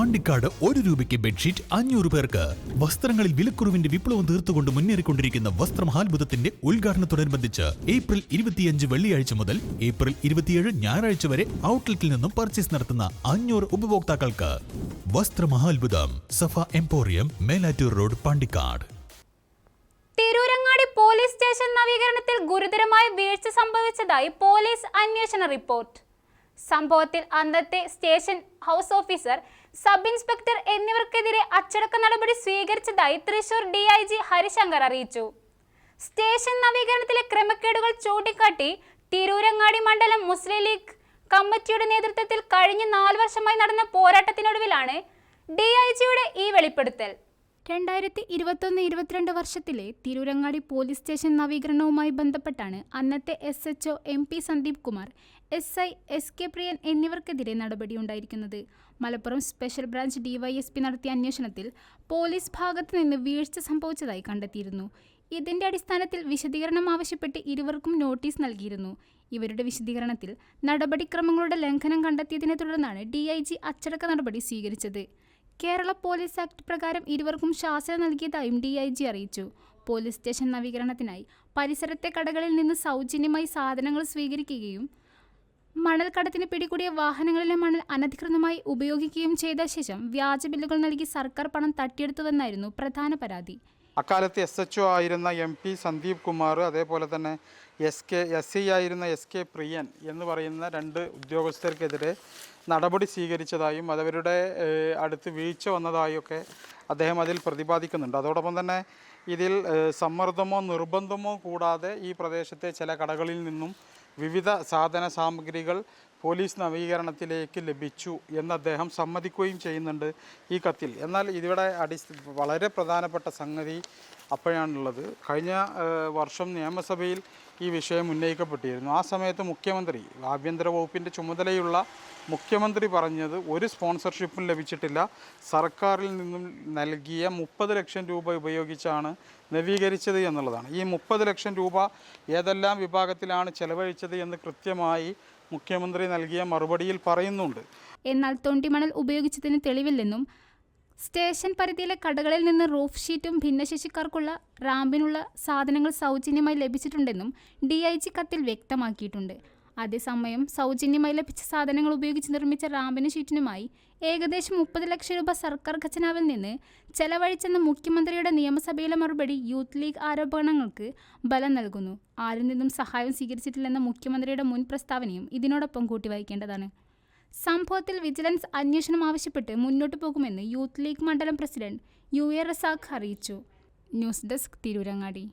പാണ്ടിക്കാട് 1 രൂപയ്ക്ക് ബെഡ്ഷീറ്റ് 500 പേർക്ക്. വസ്ത്രങ്ങളിൽ വിലക്കുറവിന്റെ വിപ്ലവം തീർത്തുകൊണ്ട് മുന്നേറിക്കൊണ്ടിരിക്കുന്ന വസ്ത്രമഹാത്ഭുതത്തിന്റെ ഉദ്ഘാടനത്തോടനുബന്ധിച്ച് ഏപ്രിൽ 25 വെള്ളിയാഴ്ച മുതൽ ഏപ്രിൽ 27 ഞായറാഴ്ച വരെ ഔട്ട്ലെറ്റിൽ നിന്നും പർച്ചേസ് നടത്തുന്ന 500 ഉപഭോക്താക്കൾക്ക് വസ്ത്രമഹാത്ഭുതം Safa emporium, Melattur road, Pandikkad. Tirurangadi police station നവീകരണത്തിൽ ഗുരുതരമായ വീഴ്ച സംഭവിച്ചതായി പോലീസ് അന്വേഷണ റിപ്പോർട്ട്. സംഭവത്തിൽ അന്നത്തെ station house officer, sub inspector എന്നിവർക്കെതിരെ അച്ചടക്ക നടപടി സ്വീകരിച്ചതായി തൃശൂർ DIG ഹരിശങ്കർ അറിയിച്ചു. സ്റ്റേഷൻ നവീകരണത്തിലെ ക്രമക്കേടുകൾ ചൂണ്ടിക്കാട്ടി തിരൂരങ്ങാടി മണ്ഡലം മുസ്ലിം ലീഗ് കമ്മിറ്റിയുടെ നേതൃത്വത്തിൽ കഴിഞ്ഞ 4 വർഷമായി നടന്ന പോരാട്ടത്തിനൊടുവിലാണ് DIGയുടെ ഈ വെളിപ്പെടുത്തൽ. 2021-22 വർഷത്തിലെ തിരൂരങ്ങാടി പോലീസ് സ്റ്റേഷൻ നവീകരണവുമായി ബന്ധപ്പെട്ടാണ് അന്നത്തെ SHO MP Sandeep Kumar, SI SK പ്രിയൻ എന്നിവർക്കെതിരെ നടപടിയുണ്ടായിരിക്കുന്നത്. മലപ്പുറം സ്പെഷ്യൽ ബ്രാഞ്ച് DYSP നടത്തിയ അന്വേഷണത്തിൽ പോലീസ് ഭാഗത്തു നിന്ന് വീഴ്ച സംഭവിച്ചതായി കണ്ടെത്തിയിരുന്നു. ഇതിന്റെ അടിസ്ഥാനത്തിൽ വിശദീകരണം ആവശ്യപ്പെട്ട് ഇരുവർക്കും നോട്ടീസ് നൽകിയിരുന്നു. ഇവരുടെ വിശദീകരണത്തിൽ നടപടിക്രമങ്ങളുടെ ലംഘനം കണ്ടെത്തിയതിനെ തുടർന്നാണ് DIG അച്ചടക്ക നടപടി സ്വീകരിച്ചത്. കേരള പോലീസ് ആക്ട് പ്രകാരം ഇരുവർക്കും ശാസന നൽകിയതായും DIG അറിയിച്ചു. പോലീസ് സ്റ്റേഷൻ നവീകരണത്തിനായി പരിസരത്തെ കടകളിൽ നിന്ന് സൗജന്യമായി സാധനങ്ങൾ സ്വീകരിക്കുകയും മണൽക്കടത്തിന് പിടികൂടിയ വാഹനങ്ങളിലെ മണൽ അനധികൃതമായി ഉപയോഗിക്കുകയും ചെയ്ത ശേഷം വ്യാജ ബില്ലുകൾ നൽകി സർക്കാർ പണം തട്ടിയെടുത്തുവെന്നായിരുന്നു പ്രധാന പരാതി. അക്കാലത്ത് SHO ആയിരുന്ന MP സന്ദീപ് കുമാർ, അതേപോലെ തന്നെ SI ആയിരുന്ന SK പ്രിയൻ എന്ന് പറയുന്ന 2 ഉദ്യോഗസ്ഥർക്കെതിരെ നടപടി സ്വീകരിച്ചതായും അതവരുടെ അടുത്ത് വീഴ്ച വന്നതായൊക്കെ അദ്ദേഹം അതിൽ പ്രതിപാദിക്കുന്നുണ്ട്. അതോടൊപ്പം തന്നെ ഇതിൽ സമ്മർദ്ദമോ നിർബന്ധമോ കൂടാതെ ഈ പ്രദേശത്തെ ചില കടകളിൽ നിന്നും വിവിധ സാധന സാമഗ്രികൾ പോലീസ് നവീകരണത്തിലേക്ക് ലഭിച്ചു എന്ന് അദ്ദേഹം സമ്മതിക്കുകയും ചെയ്യുന്നുണ്ട് ഈ കത്തിൽ. എന്നാൽ ഇതിവിടെ വളരെ പ്രധാനപ്പെട്ട സംഗതി അപ്പോഴാണുള്ളത്. കഴിഞ്ഞ വർഷം നിയമസഭയിൽ ഈ വിഷയം ഉന്നയിക്കപ്പെട്ടിരുന്നു. ആ സമയത്ത് മുഖ്യമന്ത്രി, ആഭ്യന്തര വകുപ്പിൻ്റെ ചുമതലയുള്ള മുഖ്യമന്ത്രി പറഞ്ഞത് ഒരു സ്പോൺസർഷിപ്പും ലഭിച്ചിട്ടില്ല, സർക്കാരിൽ നിന്നും നൽകിയ 30 ലക്ഷം രൂപ ഉപയോഗിച്ചാണ് നവീകരിച്ചത് എന്നുള്ളതാണ്. ഈ 30 ലക്ഷം രൂപ ഏതെല്ലാം വിഭാഗത്തിലാണ് ചെലവഴിച്ചത് എന്ന് കൃത്യമായി മുഖ്യമന്ത്രി നൽകിയ മറുപടിയിൽ പറയുന്നുണ്ട്. എന്നാൽ തൊണ്ടിമണൽ ഉപയോഗിച്ചതിന് തെളിവില്ലെന്നും സ്റ്റേഷൻ പരിധിയിലെ കടകളിൽ നിന്ന് റൂഫ് ഷീറ്റും ഭിന്നശേഷിക്കാർക്കുള്ള റാമ്പിനുള്ള സാധനങ്ങൾ സൗജന്യമായി ലഭിച്ചിട്ടുണ്ടെന്നും DIG കത്തിൽ വ്യക്തമാക്കിയിട്ടുണ്ട്. അതേസമയം സൗജന്യമായി ലഭിച്ച സാധനങ്ങൾ ഉപയോഗിച്ച് നിർമ്മിച്ച റാമ്പിന് ഷീറ്റിനുമായി ഏകദേശം 30 ലക്ഷം രൂപ സർക്കാർ ഖജനാവിൽ നിന്ന് ചെലവഴിച്ചെന്ന മുഖ്യമന്ത്രിയുടെ നിയമസഭയിലെ മറുപടി യൂത്ത് ലീഗ് ആരോപണങ്ങൾക്ക് ബലം നൽകുന്നു. ആരിൽ നിന്നും സഹായം സ്വീകരിച്ചിട്ടില്ലെന്ന മുഖ്യമന്ത്രിയുടെ മുൻ പ്രസ്താവനയും ഇതിനോടൊപ്പം കൂട്ടിവായിക്കേണ്ടതാണ്. സംഭവത്തിൽ വിജിലൻസ് അന്വേഷണം ആവശ്യപ്പെട്ട് മുന്നോട്ടു പോകുമെന്ന് യൂത്ത് ലീഗ് മണ്ഡലം പ്രസിഡന്റ് UA റസാഖ് അറിയിച്ചു. News desk, Tirurangadi.